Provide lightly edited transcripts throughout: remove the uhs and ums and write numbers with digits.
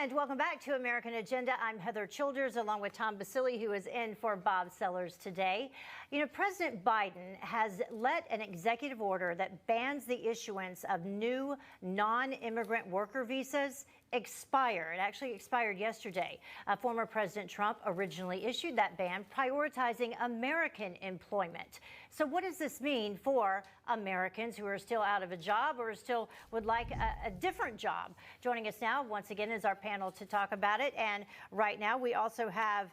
And welcome back to American Agenda. I'm Heather Childers along with Tom Basili, who is in for Bob Sellers today. You know, President Biden has let an executive order that bans the issuance of new non-immigrant worker visas expire. It actually expired yesterday. Former President Trump originally issued that ban, prioritizing American employment. So what does this mean for Americans who are still out of a job or still would like a different job? Joining us now, once again, is our panel to talk about it. And right now, we also have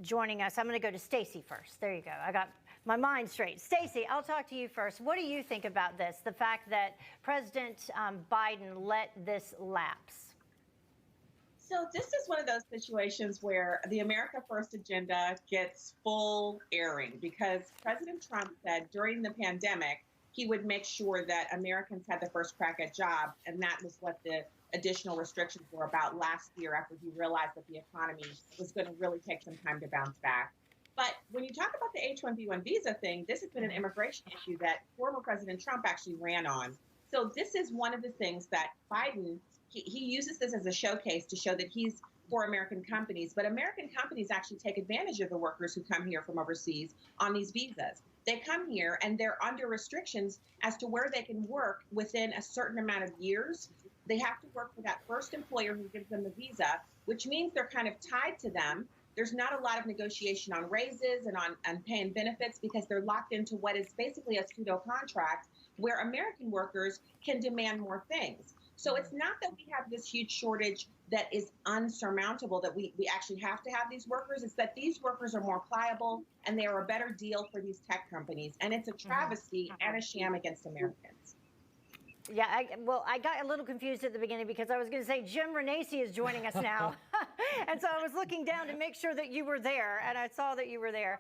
joining us. I'm going to go to Stacy first. There you go. I got my mind straight. Stacy, I'll talk to you first. What do you think about this, the fact that President Biden let this lapse? So this is one of those situations where the America First agenda gets full airing because President Trump said during the pandemic he would make sure that Americans had the first crack at jobs, and that was what the additional restrictions were about last year after he realized that the economy was going to really take some time to bounce back. But when you talk about the H-1B1 visa thing, this has been an immigration issue that former President Trump actually ran on. So this is one of the things that Biden, he uses this as a showcase to show that he's for American companies, but American companies actually take advantage of the workers who come here from overseas on these visas. They come here and they're under restrictions as to where they can work within a certain amount of years. They have to work for that first employer who gives them the visa, which means they're kind of tied to them. There's not a lot of negotiation on raises and on paying benefits because they're locked into what is basically a pseudo contract where American workers can demand more things. So it's not that we have this huge shortage that is unsurmountable, that we actually have to have these workers. It's that these workers are more pliable and they are a better deal for these tech companies. And it's a travesty and a sham against Americans. Yeah, I got a little confused at the beginning because I was going to say Jim Renacci is joining us now. And so I was looking down to make sure that you were there, and I saw that you were there.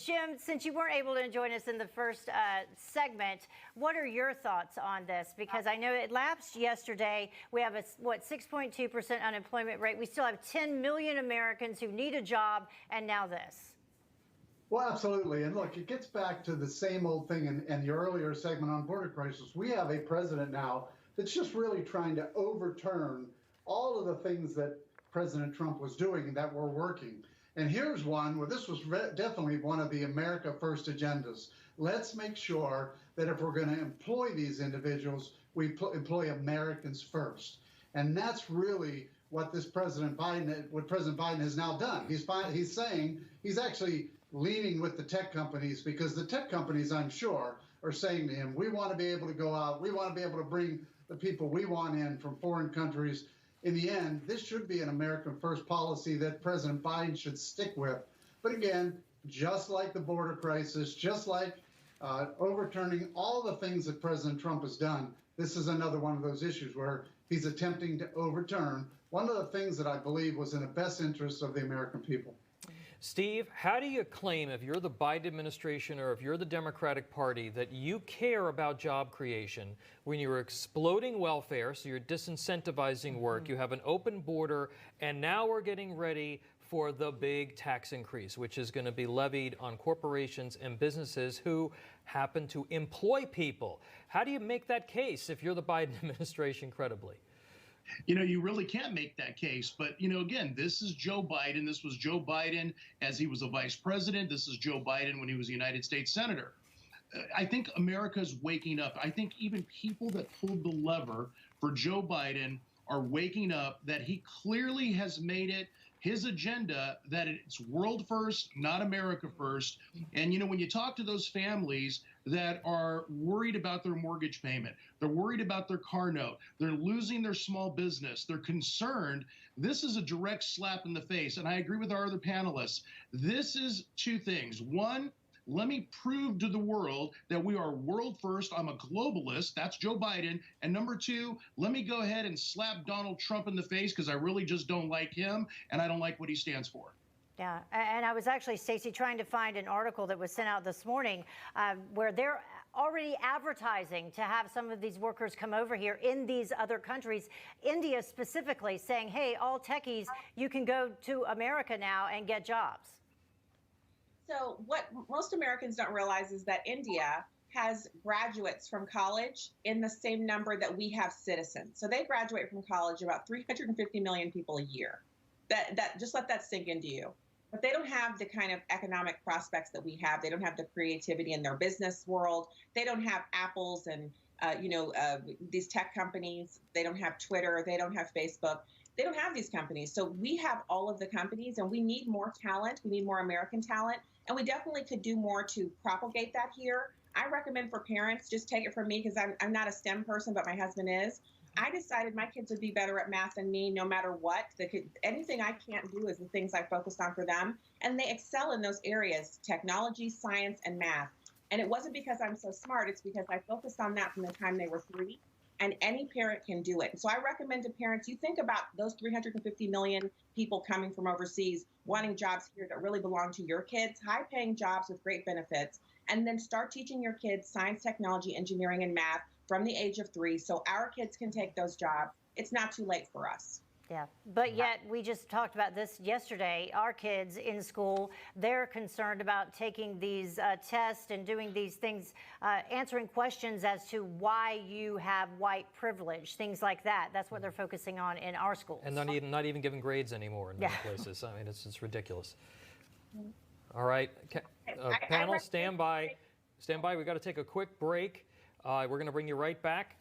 Jim, since you weren't able to join us in the first segment, what are your thoughts on this? Because I know it lapsed yesterday. We have a, 6.2% unemployment rate. We still have 10 million Americans who need a job, and now this. Well, absolutely. And look, it gets back to the same old thing in your earlier segment on border crisis. We have a president now that's just really trying to overturn all of the things that President Trump was doing and that were working. And here's one where this was definitely one of the America First agendas. Let's make sure that if we're going to employ these individuals, we employ Americans first. And that's really what President Biden has now done. He's saying he's actually leaning with the tech companies because the tech companies, I'm sure, are saying to him, we want to be able to go out. We want to be able to bring the people we want in from foreign countries. In the end, this should be an American first policy that President Biden should stick with. But again, just like the border crisis, just like overturning all the things that President Trump has done, this is another one of those issues where he's attempting to overturn one of the things that I believe was in the best interest of the American people. Steve, how do you claim, if you're the Biden administration or if you're the Democratic Party, that you care about job creation when you're exploding welfare, so you're disincentivizing work, you have an open border, and now we're getting ready for the big tax increase, which is going to be levied on corporations and businesses who happen to employ people? How do you make that case if you're the Biden administration credibly? You know, you really can't make that case. But, you know, again, this is Joe Biden. This was Joe Biden as he was a vice president. This is Joe Biden when he was a United States senator. I think America's waking up. I think even people that pulled the lever for Joe Biden are waking up that he clearly has made it his agenda that it's world first, not America first. And, you know, when you talk to those families that are worried about their mortgage payment, they're worried about their car note, they're losing their small business, they're concerned, this is a direct slap in the face. And I agree with our other panelists. This is two things. One, let me prove to the world that we are world first. I'm a globalist. That's Joe Biden. And number two, let me go ahead and slap Donald Trump in the face because I really just don't like him and I don't like what he stands for. Yeah, and I was actually, Stacy, trying to find an article that was sent out this morning where they're already advertising to have some of these workers come over here in these other countries, India specifically, saying, hey, all techies, you can go to America now and get jobs. So what most Americans don't realize is that India has graduates from college in the same number that we have citizens. So they graduate from college about 350 million people a year. That just let that sink into you. But they don't have the kind of economic prospects that we have. They don't have the creativity in their business world. They don't have Apples and these tech companies. They don't have Twitter. They don't have Facebook. They don't have these companies. So we have all of the companies, and we need more talent. We need more American talent, and we definitely could do more to propagate that here. I recommend for parents, just take it from me because I'm not a STEM person, but my husband is. I decided my kids would be better at math than me no matter what. Anything I can't do is the things I focused on for them. And they excel in those areas, technology, science, and math. And it wasn't because I'm so smart. It's because I focused on that from the time they were 3. And any parent can do it. So I recommend to parents, you think about those 350 million people coming from overseas, wanting jobs here that really belong to your kids, high-paying jobs with great benefits, and then start teaching your kids science, technology, engineering, and math from the age of 3 so our kids can take those jobs. It's not too late for us. Yeah, but yet we just talked about this yesterday. Our kids in school, they're concerned about taking these tests and doing these things, answering questions as to why you have white privilege, things like that. That's what they're focusing on in our schools. And not even giving grades anymore in many places. I mean, it's ridiculous. All right, panel, stand by. Stand by. We've got to take a quick break. We're going to bring you right back.